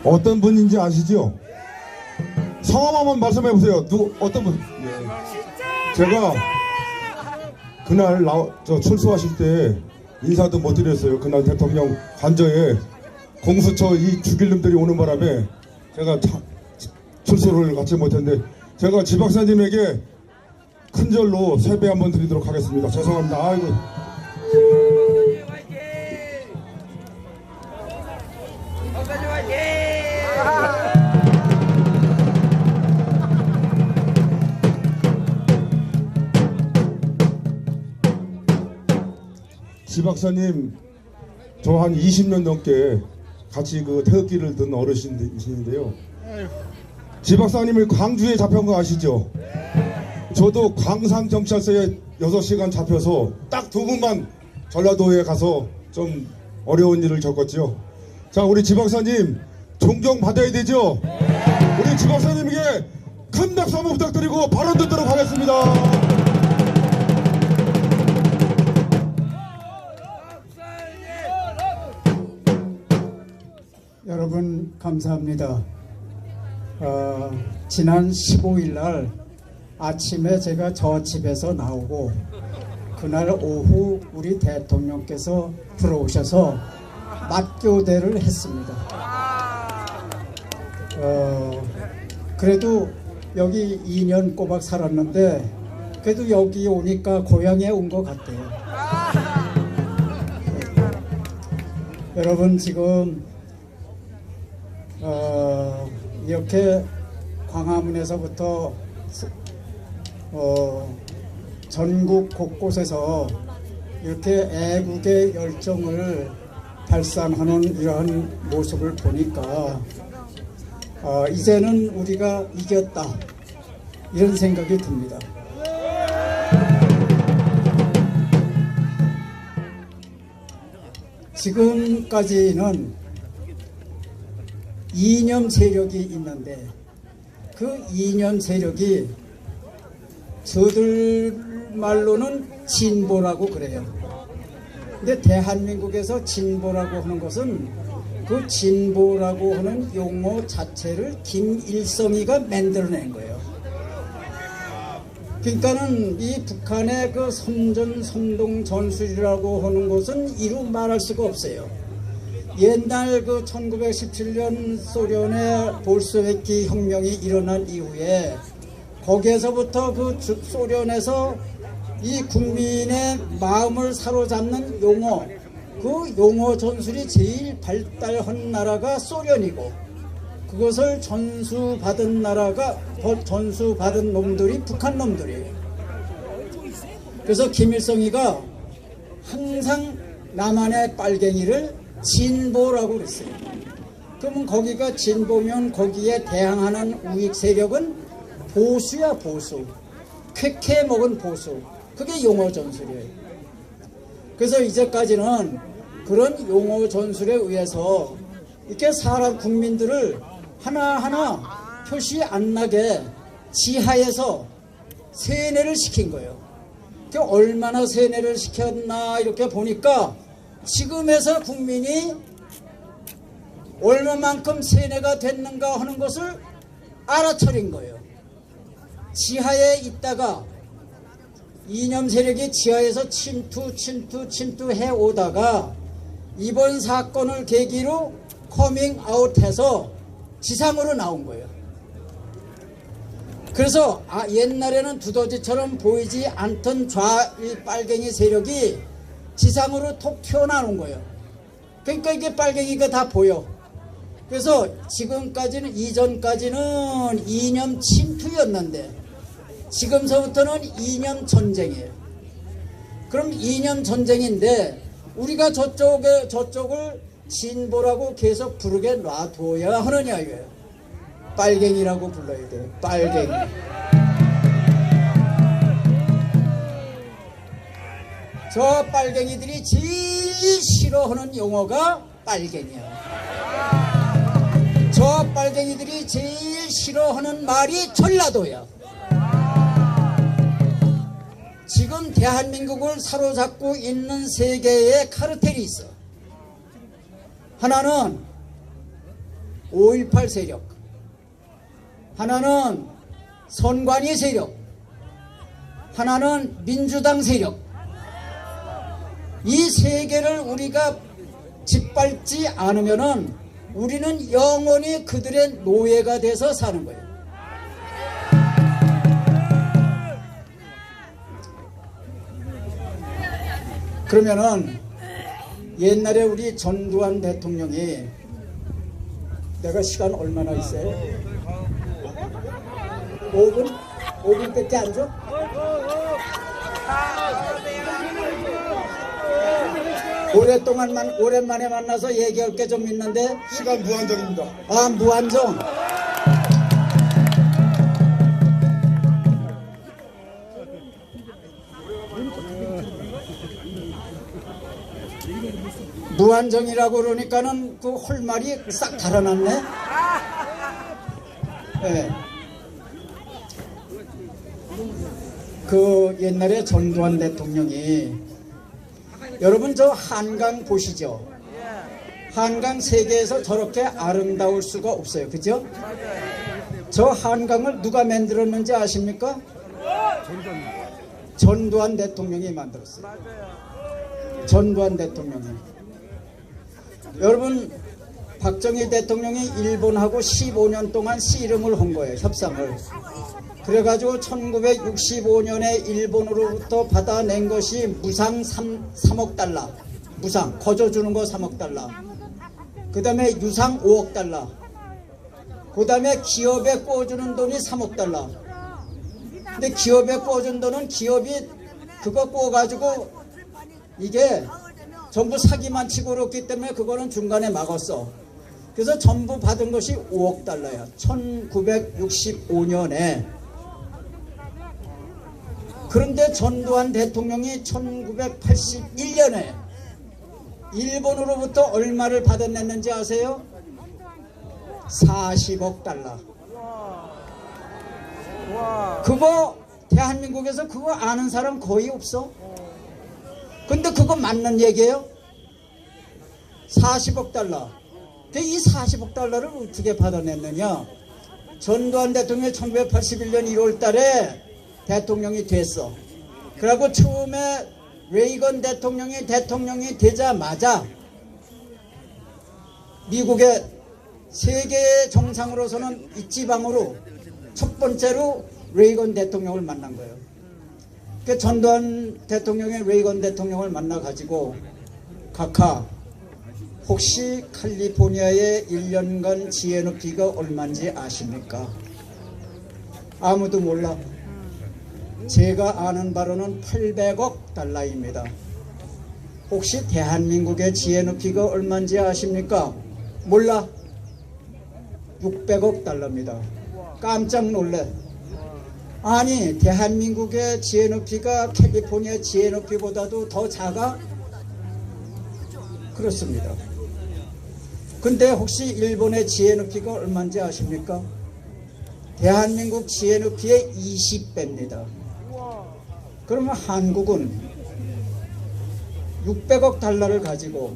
어떤 분인지 아시죠? 성함 한번 말씀해 보세요. 어떤 분? 제가 그날 출소하실 때 인사도 못 드렸어요. 그날 대통령 관저에 공수처 이 죽일 놈들이 오는 바람에 제가 출소를 같이 못했는데, 제가 지 박사님에게 큰 절로 세배 한번 드리도록 하겠습니다. 죄송합니다. 아이고. 지 박사님, 저 한 20년 넘게 같이 그 태극기를 든 어르신이신데요. 지 박사님이 광주에 잡혀온 거 아시죠? 저도 광산경찰서에 6시간 잡혀서 딱 2분만 전라도에 가서 좀 어려운 일을 겪었죠. 자, 우리 지 박사님 존경받아야 되죠? 우리 지 박사님에게 큰 박수 한번 부탁드리고 발언 듣도록 하겠습니다. 여러분 감사합니다. 지난 15일 날 아침에 제가 저 집에서 나오고 그날 오후 우리 대통령께서 들어오셔서 맞교대를 했습니다. 그래도 여기 2년 꼬박 살았는데 그래도 여기 오니까 고향에 온 것 같아요. 여러분 지금 이렇게 광화문에서부터 전국 곳곳에서 이렇게 애국의 열정을 발산하는 이러한 모습을 보니까 이제는 우리가 이겼다, 이런 생각이 듭니다. 지금까지는 이념 세력이 있는데 그 이념 세력이 저들 말로는 진보라고 그래요. 근데 대한민국에서 진보라고 하는 것은 그 진보라고 하는 용어 자체를 김일성이가 만들어낸 거예요. 그러니까는 이 북한의 그 선전 전술이라고 하는 것은 이루 말할 수가 없어요. 옛날 그 1917년 소련의 볼셰비키 혁명이 일어난 이후에 거기에서부터 그 소련에서 이 국민의 마음을 사로잡는 용어, 그 용어 전술이 제일 발달한 나라가 소련이고, 그것을 전수받은 놈들이 북한 놈들이에요. 그래서 김일성이가 항상 남한의 빨갱이를 진보라고 그랬어요. 그러면 거기가 진보면 거기에 대항하는 우익 세력은 보수야, 보수. 쾌쾌 먹은 보수. 그게 용어 전술이에요. 그래서 이제까지는 그런 용어 전술에 의해서 이렇게 사람 국민들을 하나하나 표시 안 나게 지하에서 세뇌를 시킨 거예요. 얼마나 세뇌를 시켰나 이렇게 보니까 지금에서 국민이 얼마만큼 세뇌가 됐는가 하는 것을 알아차린 거예요. 지하에 있다가 이념 세력이 지하에서 침투해 오다가 이번 사건을 계기로 커밍아웃해서 지상으로 나온 거예요. 그래서 옛날에는 두더지처럼 보이지 않던 빨갱이 세력이 지상으로 톡 튀어나오는 거예요. 그러니까 이게 빨갱이가 다 보여. 그래서 지금까지는, 이전까지는 이념 침투였는데 지금서부터는 이념 전쟁이에요. 그럼 이념 전쟁인데 우리가 저쪽을 진보라고 계속 부르게 놔둬야 하느냐 이거예요. 빨갱이라고 불러야 돼요. 빨갱이. 저 빨갱이들이 제일 싫어하는 용어가 빨갱이야. 저 빨갱이들이 제일 싫어하는 말이 전라도야. 지금 대한민국을 사로잡고 있는 세 개의 카르텔이 있어. 하나는 5.18 세력, 하나는 선관위 세력, 하나는 민주당 세력. 이 세 개를 우리가 짓밟지 않으면은 우리는 영원히 그들의 노예가 돼서 사는 거예요. 그러면은 옛날에 우리 전두환 대통령이, 내가 시간 얼마나 있어요? 5분? 5분밖에 안 줘? 오랜만에 만나서 얘기할 게 좀 있는데. 시간 무한정입니다. 아, 무한정. 무한정이라고 그러니까는 그 홀말이 싹 달아났네. 네. 그 옛날에 전두환 대통령이, 여러분 저 한강 보시죠? 한강 세계에서 저렇게 아름다울 수가 없어요. 그죠? 저 한강을 누가 만들었는지 아십니까? 전두환 대통령이 만들었어요. 전두환 대통령이. 여러분, 박정희 대통령이 일본하고 15년 동안 씨름을 한 거예요. 협상을. 그래가지고 1965년에 일본으로부터 받아낸 것이 무상 3억 달러. 무상. 거저주는 거 3억 달러. 그 다음에 유상 5억 달러. 그 다음에 기업에 꿔주는 돈이 3억 달러. 근데 기업에 꿔준 돈은 기업이 그거 꿔가지고 이게 전부 사기만 치고 그렇기 때문에 그거는 중간에 막았어. 그래서 전부 받은 것이 5억 달러야. 1965년에. 그런데 전두환 대통령이 1981년에 일본으로부터 얼마를 받아냈는지 아세요? 40억 달러. 그거 대한민국에서 그거 아는 사람 거의 없어. 근데 그거 맞는 얘기예요? 40억 달러. 근데 이 40억 달러를 어떻게 받아냈느냐? 전두환 대통령이 1981년 1월 달에 대통령이 됐어. 그리고 처음에 레이건 대통령이 되자마자 미국의 세계 정상으로서는 이 지방으로 첫 번째로 레이건 대통령을 만난 거예요. 그 전두환 대통령이 레이건 대통령을 만나가지고, 각하, 혹시 캘리포니아의 1년간 GNP가 얼마인지 아십니까? 아무도 몰라. 제가 아는 바로는 800억 달러입니다. 혹시 대한민국의 GNP가 얼마인지 아십니까? 몰라. 600억 달러입니다. 깜짝 놀래. 아니, 대한민국의 GNP가 캘리포니아 GNP보다도 더 작아? 그렇습니다. 근데 혹시 일본의 GNP가 얼마인지 아십니까? 대한민국 GNP의 20배입니다. 그러면 한국은 600억 달러를 가지고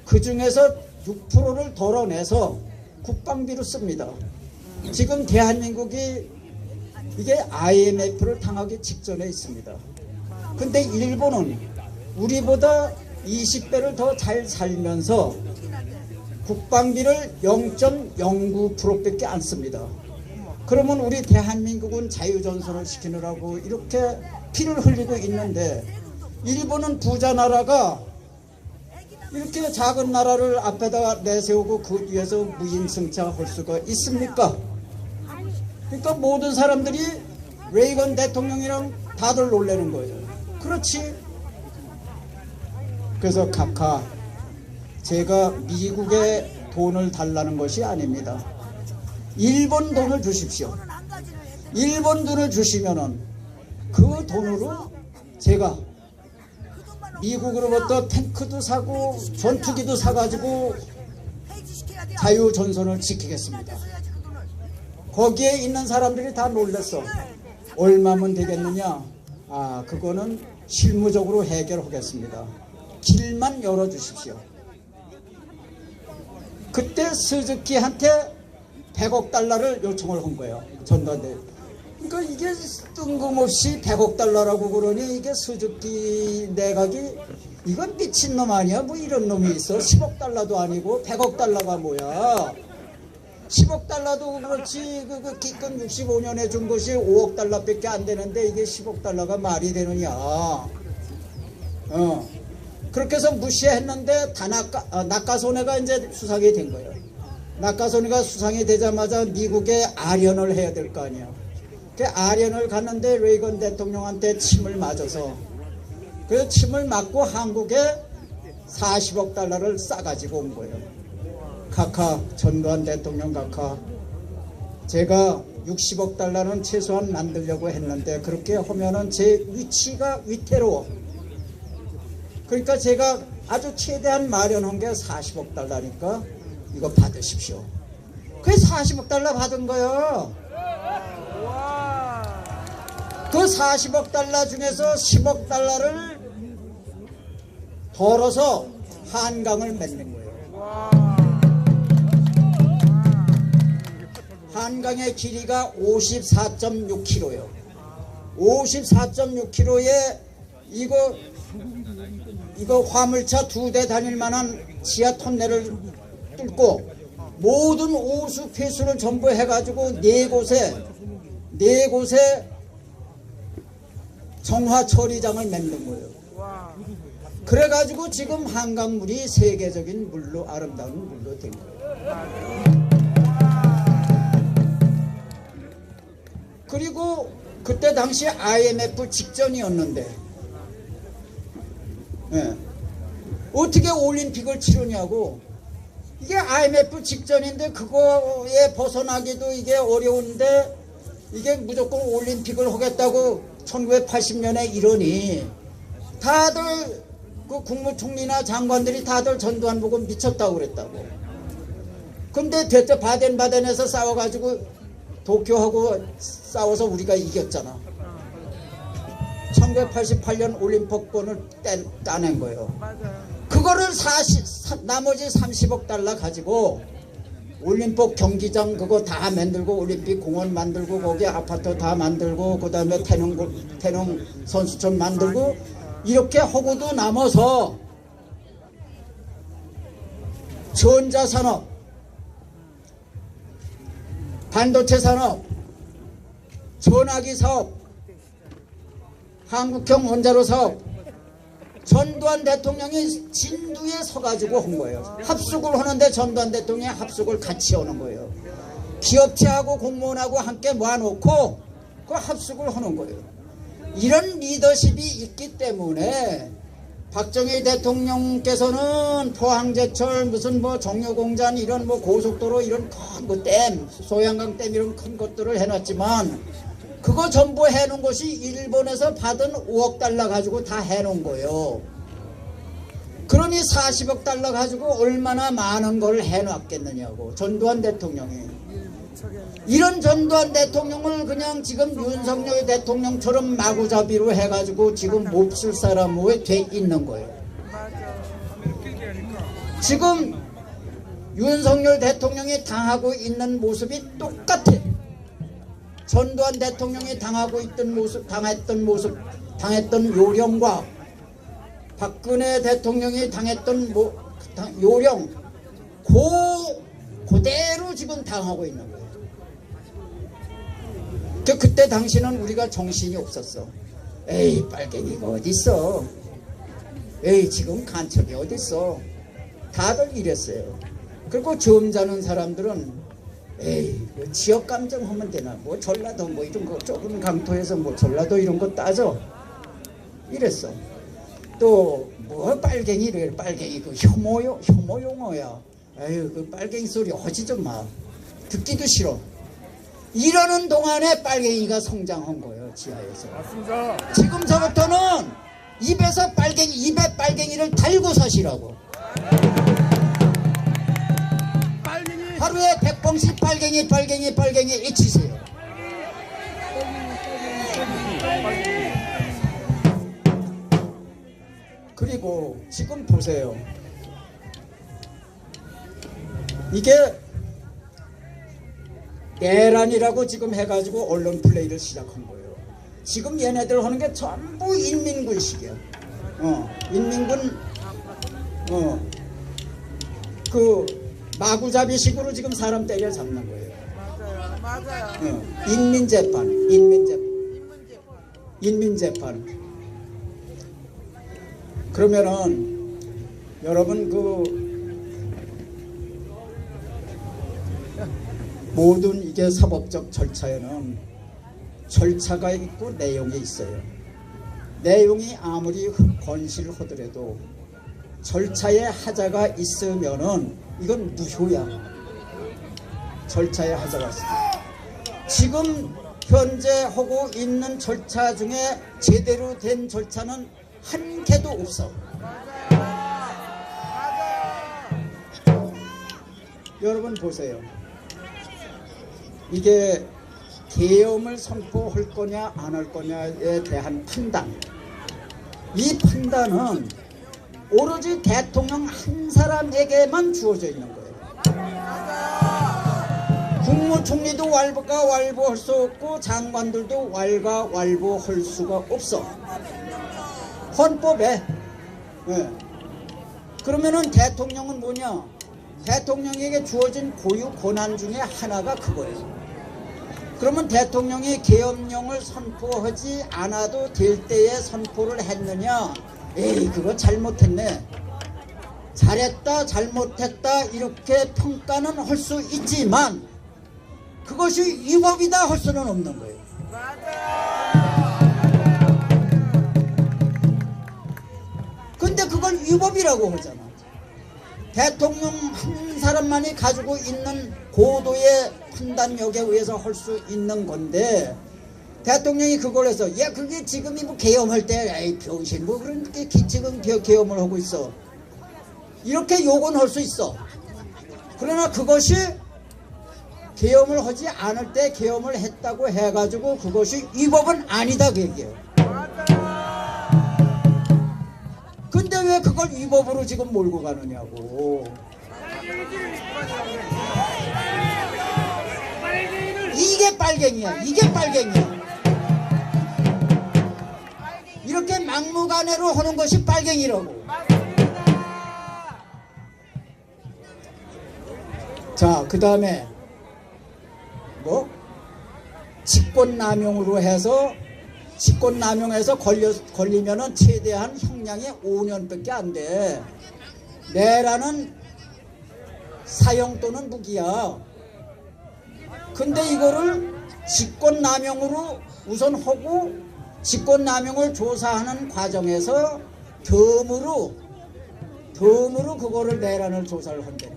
그 중에서 6%를 덜어내서 국방비로 씁니다. 지금 대한민국이 이게 IMF를 당하기 직전에 있습니다. 근데 일본은 우리보다 20배를 더 잘 살면서 국방비를 0.09%밖에 안 씁니다. 그러면 우리 대한민국은 자유전선을 시키느라고 이렇게 피를 흘리고 있는데, 일본은 부자 나라가 이렇게 작은 나라를 앞에다가 내세우고 그 뒤에서 무임승차할 수가 있습니까? 그러니까 모든 사람들이 레이건 대통령이랑 다들 놀라는 거예요. 그렇지. 그래서 각하, 제가 미국의 돈을 달라는 것이 아닙니다. 일본 돈을 주십시오. 일본 돈을 주시면은 그 돈으로 제가 미국으로부터 탱크도 사고 전투기도 사가지고 자유전선을 지키겠습니다. 거기에 있는 사람들이 다 놀랐어. 얼마면 되겠느냐? 아, 그거는 실무적으로 해결하겠습니다. 길만 열어주십시오. 그때 스즈키한테 100억 달러를 요청을 한 거예요. 전두환대. 그러니까 이게 뜬금없이 100억 달러라고 그러니 이게 스즈키 내각이 이건 미친놈 아니야? 뭐 이런 놈이 있어. 10억 달러도 아니고 100억 달러가 뭐야. 10억 달러도 그렇지 그 기껏 65년에 준 것이 5억 달러밖에 안 되는데 이게 10억 달러가 말이 되느냐. 그렇게 해서 무시했는데 다 낙하손해가 이제 수상이 된 거예요. 낙하손해가 수상이 되자마자 미국에 아련을 해야 될 거 아니야. 그 아련을 갔는데 레이건 대통령한테 침을 맞아서 그래서 침을 맞고 한국에 40억 달러를 싸가지고 온 거예요. 각하, 전두환 대통령 각하, 제가 60억 달러는 최소한 만들려고 했는데 그렇게 하면은 제 위치가 위태로워. 그러니까 제가 아주 최대한 마련한 게 40억 달러니까 이거 받으십시오. 그게 40억 달러 받은 거예요. 그 40억 달러 중에서 10억 달러를 벌어서 한강을 맺는 거예요. 한강의 길이가 54.6km예요. 54.6km에 이거 화물차 2대 다닐 만한 지하 터널을 뚫고 모든 오수 폐수를 전부 해가지고 네 곳에 정화 처리장을 만든 거예요. 그래가지고 지금 한강물이 세계적인 물로 아름다운 물로 된 거예요. 그리고 그때 당시 IMF 직전이었는데 어떻게 올림픽을 치르냐고. 이게 IMF 직전인데 그거에 벗어나기도 이게 어려운데 이게 무조건 올림픽을 하겠다고 1980년에 이러니 다들 그 국무총리나 장관들이 다들 전두환 보고 미쳤다고 그랬다고. 근데 대체 바덴바덴에서 싸워가지고 도쿄하고 싸워서 우리가 이겼잖아. 1988년 올림픽권을 따낸 거예요. 그거를 나머지 30억 달러 가지고 올림픽 경기장 그거 다 만들고 올림픽 공원 만들고 거기 아파트 다 만들고 그 다음에 태릉 선수촌 만들고 이렇게 하고도 남아서 전자산업, 반도체 산업, 전화기 사업, 한국형 원자로 사업 전두환 대통령이 진두에 서가지고 한 거예요. 합숙을 하는데 전두환 대통령이 합숙을 같이 하는 거예요. 기업체하고 공무원하고 함께 모아놓고 그 합숙을 하는 거예요. 이런 리더십이 있기 때문에 박정희 대통령께서는 포항제철 무슨 뭐 정유공장 이런 뭐 고속도로 이런 큰 거 댐, 소양강 댐 이런 큰 것들을 해놨지만 그거 전부 해놓은 것이 일본에서 받은 5억 달러 가지고 다 해놓은 거예요. 그러니 40억 달러 가지고 얼마나 많은 걸 해놨겠느냐고. 전두환 대통령이. 이런 전두환 대통령을 그냥 지금 윤석열 대통령처럼 마구잡이로 해가지고 지금 몹쓸 사람으로 돼 있는 거예요. 지금 윤석열 대통령이 당하고 있는 모습이 똑같아. 전두환 대통령이 당했던 요령과 박근혜 대통령이 당했던 요령 그대로 지금 당하고 있는 거예요. 그때 당시는 우리가 정신이 없었어. 에이 빨갱이가 어딨어. 에이 지금 간첩이 어딨어. 다들 이랬어요. 그리고 점잖은 사람들은 에이 뭐 지역 감정 하면 되나 뭐 전라도 뭐 이런 거 좁은 강토에서 뭐 전라도 이런 거 따져 이랬어. 또 뭐 빨갱이를 빨갱이 그 혐오 용어야. 에휴 그 빨갱이 소리 하지 좀 마. 듣기도 싫어. 이러는 동안에 빨갱이가 성장한 거예요. 지하에서. 맞습니다. 지금서부터는 입에 빨갱이를 달고 사시라고. 하루에 100번씩 빨갱이 외치세요. 그리고 지금 보세요. 이게 내란이라고 지금 해가지고 언론 플레이를 시작한 거예요. 지금 얘네들 하는 게 전부 인민군식이야. 인민군 그 마구잡이식으로 지금 사람 때려 잡는 거예요. 맞아요. 인민재판. 그러면은 여러분 모든 이게 사법적 절차에는 절차가 있고 내용이 있어요. 내용이 아무리 건실하더라도 절차에 하자가 있으면은 이건 무효야. 절차에 하자가 있어. 지금 현재 하고 있는 절차 중에 제대로 된 절차는 한 개도 없어. 여러분 보세요. 이게 계엄을 선포할 거냐 안 할 거냐에 대한 판단, 이 판단은 오로지 대통령 한 사람에게만 주어져 있는 거예요. 국무총리도 왈가왈부할 수 없고 장관들도 왈가왈부할 수가 없어. 헌법에. 그러면은 대통령은 뭐냐? 대통령에게 주어진 고유 권한 중에 하나가 그거예요. 그러면 대통령이 계엄령을 선포하지 않아도 될 때에 선포를 했느냐? 에이, 그거 잘못했네. 잘했다, 잘못했다 이렇게 평가는 할 수 있지만 그것이 위법이다 할 수는 없는 거예요. 근데 그걸 위법이라고 하잖아. 대통령 한 사람만이 가지고 있는 고도의 판단력에 의해서 할 수 있는 건데 대통령이 그걸 해서 야 그게 지금이 뭐 계엄할 때 에이 병신 뭐 그런 게 지금 계엄을 하고 있어 이렇게 욕은 할 수 있어. 그러나 그것이 계엄을 하지 않을 때 계엄을 했다고 해가지고 그것이 위법은 아니다 그 얘기예요. 근데 왜 그걸 위법으로 지금 몰고 가느냐고. 이게 빨갱이야. 이게 빨갱이야. 이렇게 막무가내로 하는 것이 빨갱이라고. 자, 그 다음에 뭐 직권남용으로 해서 직권남용해서 걸리면은 최대한 형량이 5년밖에 안 돼. 내라는 사형 또는 무기야. 근데 이거를 직권남용으로 우선 하고 직권남용을 조사하는 과정에서 덤으로 그거를 내란을 조사를 한대.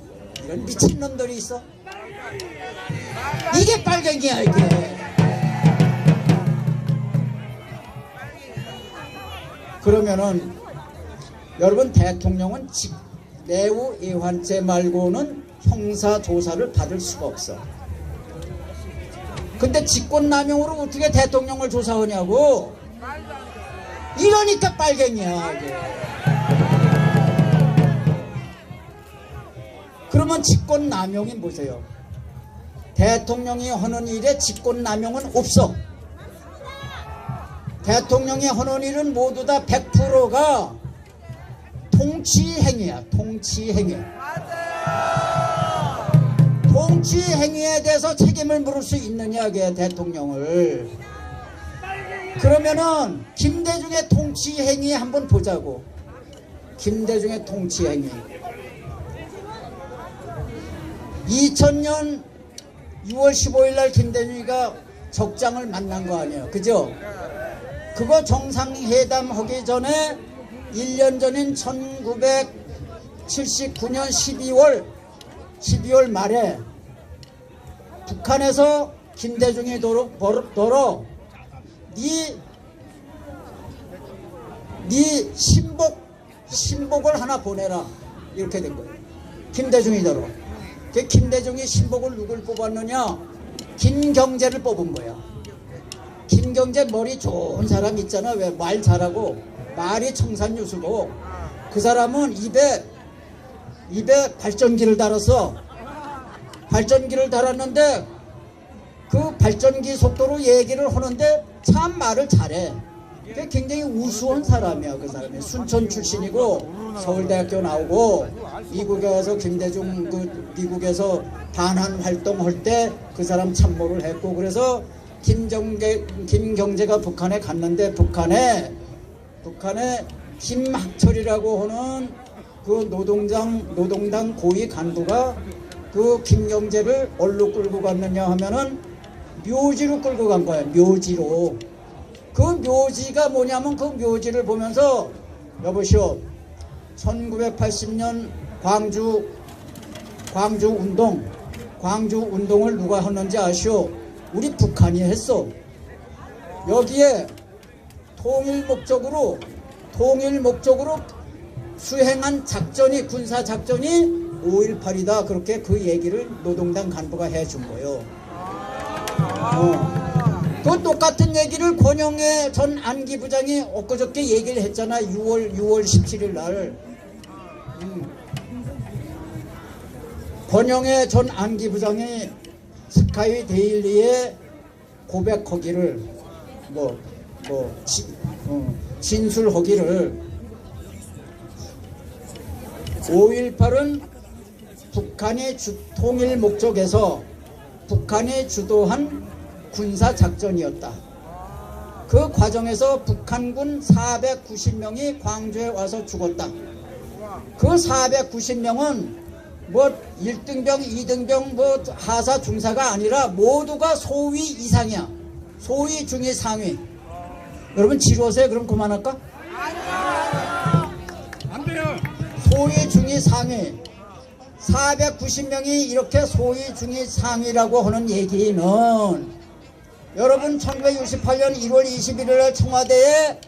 이런 미친놈들이 있어. 이게 빨갱이야 이게. 그러면은 여러분 대통령은 내후 애환죄 말고는 형사 조사를 받을 수가 없어. 근데 직권남용으로 어떻게 대통령을 조사하냐고. 이러니까 빨갱이야 이게. 그러면 직권남용이 뭐세요? 대통령이 하는 일에 직권남용은 없어. 대통령이 하는 일은 모두 다 100%가 통치행위야. 통치행위. 통치행위에 대해서 책임을 물을 수 있느냐 그게 대통령을. 그러면은 김대중의 통치행위 한번 보자고. 김대중의 통치행위. 2000년 6월 15일 날 김대중이가 적장을 만난 거 아니에요. 그죠? 그거 정상회담 하기 전에 1년 전인 1979년 12월 말에 북한에서 김대중이 도로 네 신복을 하나 보내라 이렇게 된 거예요. 김대중이 도로. 김대중이 신복을 누굴 뽑았느냐? 김경재를 뽑은 거야. 김경재 머리 좋은 사람 있잖아. 왜 말 잘하고 말이 청산유수고 그 사람은 입에 발전기를 달아서 발전기를 달았는데 그 발전기 속도로 얘기를 하는데 참 말을 잘해. 굉장히 우수한 사람이야. 그 사람이 순천 출신이고 서울대학교 나오고 미국에 가서 김대중 그 미국에서 반환 활동할 때 그 사람 참모를 했고, 그래서 김경재가 북한에 갔는데 북한에 김학철이라고 하는 그 노동당 고위 간부가 그 김경재를 어디로 끌고 갔느냐 하면은 묘지로 끌고 간 거야. 묘지로. 그 묘지가 뭐냐면 그 묘지를 보면서 여보시오, 1980년 광주 운동을 누가 했는지 아시오? 우리 북한이 했어. 여기에 통일 목적으로 수행한 작전이, 군사 작전이 5.18이다. 그렇게 그 얘기를 노동당 간부가 해준 거예요. 그 똑같은 얘기를 권영애 전 안기부장이 엊그저께 얘기를 했잖아. 6월 17일 날. 권영애 전 안기부장이 스카이 데일리에 고백하기를 진술하기를 5.18은 북한의 통일 목적에서 북한이 주도한 군사작전이었다. 그 과정에서 북한군 490명이 광주에 와서 죽었다. 그 490명은 뭐 1등병, 2등병, 뭐 하사, 중사가 아니라 모두가 소위 이상이야. 소위, 중위, 상위. 여러분 지루하세요? 그럼 그만할까? 안 돼요. 소위, 중위, 상위. 490명이 이렇게 소위, 중위, 상위라고 하는 얘기는 여러분 1968년 1월 21일 날 청와대에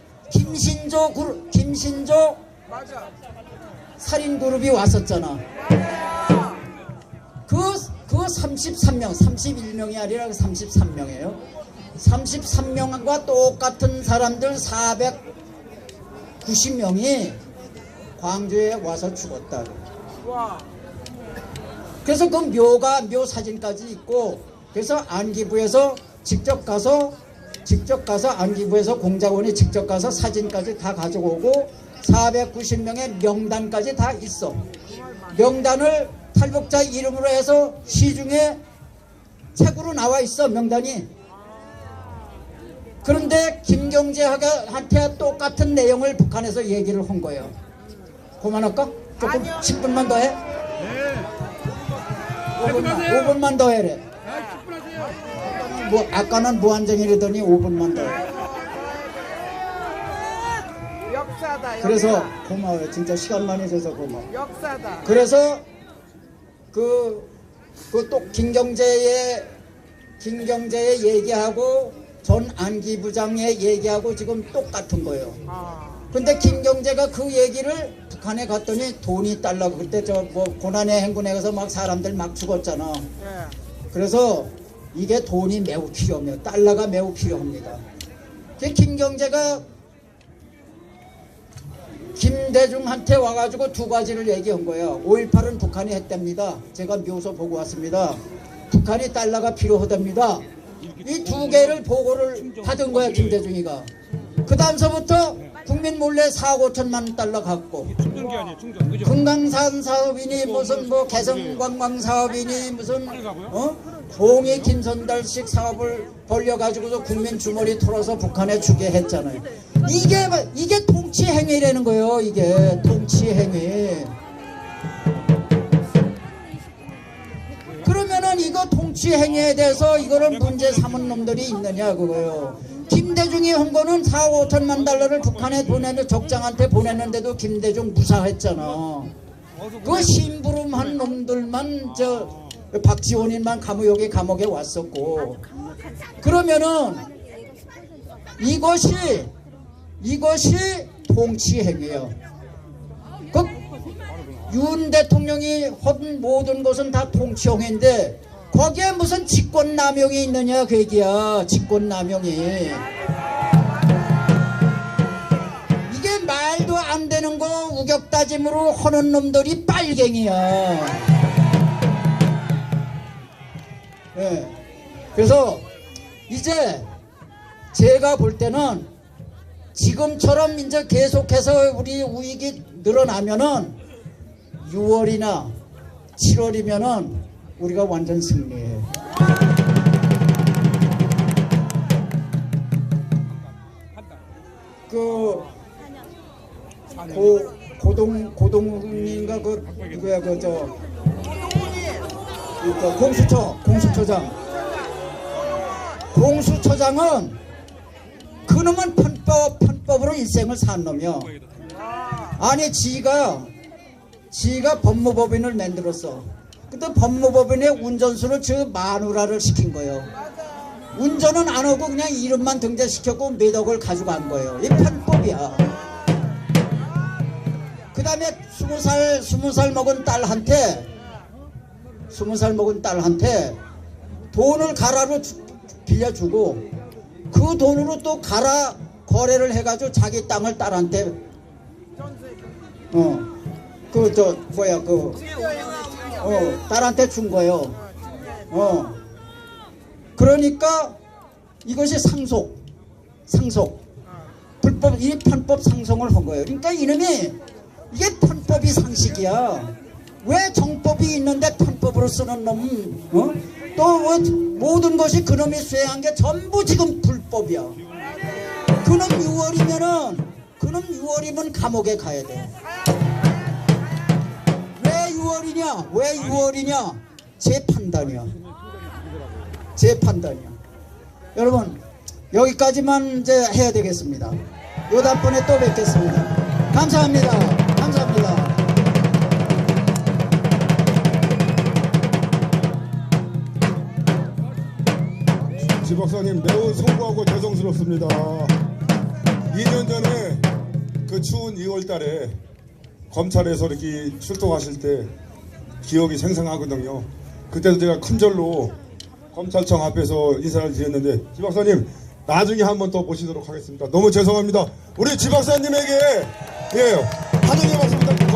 김신조 맞아. 살인 그룹이 왔었잖아. 그 33명, 31명이 아니라 33명이에요. 33명과 똑같은 사람들 490명이 광주에 와서 죽었다. 와. 그래서 그 묘 사진까지 있고, 그래서 안기부에서 직접 가서 안기부에서 공작원이 직접 가서 사진까지 다 가져오고 490명의 명단까지 다 있어. 명단을 탈북자 이름으로 해서 시중에 책으로 나와 있어, 명단이. 그런데 김경재한테 똑같은 내용을 북한에서 얘기를 한 거예요. 그만할까? 조금 아니요. 10분만 더 해? 네. 5분만 더 해래. 아, 10분 하세요. 뭐 아까는 무한정이라더니 5분만 더 해. 역사다. 그래서 역사. 고마워요. 진짜 시간 많이 줘서 고마워. 역사다. 그래서 그 또 김경재의 얘기하고 전 안기부장의 얘기하고 지금 똑같은 거예요. 근데 김경재가 그 얘기를 북한에 갔더니 돈이 달라고, 그때 저 뭐 고난의 행군에 가서 막 사람들 막 죽었잖아. 예. 그래서 이게 돈이 매우 필요합니다. 달러가 매우 필요합니다. 김경재가 김대중한테 와가지고 두 가지를 얘기한 거예요. 5.18은 북한이 했답니다. 제가 묘소 보고 왔습니다. 북한이 달러가 필요하답니다. 이 두 개를 보고를 받은 거야, 김대중이가. 그 다음서부터 국민 몰래 4억 5천만 달러 갖고, 충전기 아니에요, 충전. 그죠? 금강산 사업이니 무슨 뭐 개성관광 사업이니 무슨 봉이 김선달식 사업을 벌려가지고서 국민 주머니 털어서 북한에 주게 했잖아요. 이게 통치행위라는 거예요. 이게 통치행위. 그러면은 이거 통치행위에 대해서 이거를 문제 삼은 놈들이 있느냐 그거예요. 김대중이 한 거는 4억 5천만 달러를 북한에 적장한테 보냈는데도 김대중 무사했잖아. 그 심부름한 놈들만 박지원인만 감옥에 왔었고. 그러면은 이것이 통치행위예요. 윤 대통령이 한 모든 것은 다 통치행위인데 거기에 무슨 직권남용이 있느냐 그 얘기야. 직권남용이. 이게 말도 안 되는 거 우격다짐으로 하는 놈들이 빨갱이야. 예. 그래서 이제 제가 볼 때는 지금처럼 이제 계속해서 우리 우익이 늘어나면은 6월이나 7월이면은 우리가 완전 승리해요. 그 고동인가 그 누구야 그저 공수처장은 그놈은 편법으로 일생을 산 놈이요. 아니 지가 법무법인을 만들었어. 근데 법무법인의 운전수를 저 마누라를 시킨 거예요. 운전은 안 하고 그냥 이름만 등재시켰고 몇 억을 가져간 거예요. 이 편법이야. 그 다음에 20살 먹은 딸한테 돈을 가라로 빌려주고 그 돈으로 또 가라 거래를 해가지고 자기 땅을 딸한테 딸한테 준 거예요. 그러니까 이것이 상속 불법 이 편법 상속을 한 거예요. 그러니까 이놈이 이게 편법이 상식이야. 왜 정법이 있는데 편법으로 쓰는 놈? 또 모든 것이 그놈이 수행한 게 전부 지금 불법이야. 그놈 6월이면 감옥에 가야 돼. 왜 6월이냐? 제 판단이야. 여러분 여기까지만 이제 해야 되겠습니다. 요 다음번에 또 뵙겠습니다. 감사합니다. 지 박사님 매우 송구하고 죄송스럽습니다. 2년 전에 그 추운 2월달에 검찰에서 이렇게 출동하실 때 기억이 생생하거든요. 그때도 제가 큰절로 검찰청 앞에서 인사를 드렸는데 지 박사님 나중에 한번 더 모시도록 하겠습니다. 너무 죄송합니다. 우리 지 박사님에게 환영의 말씀 부탁드립니다.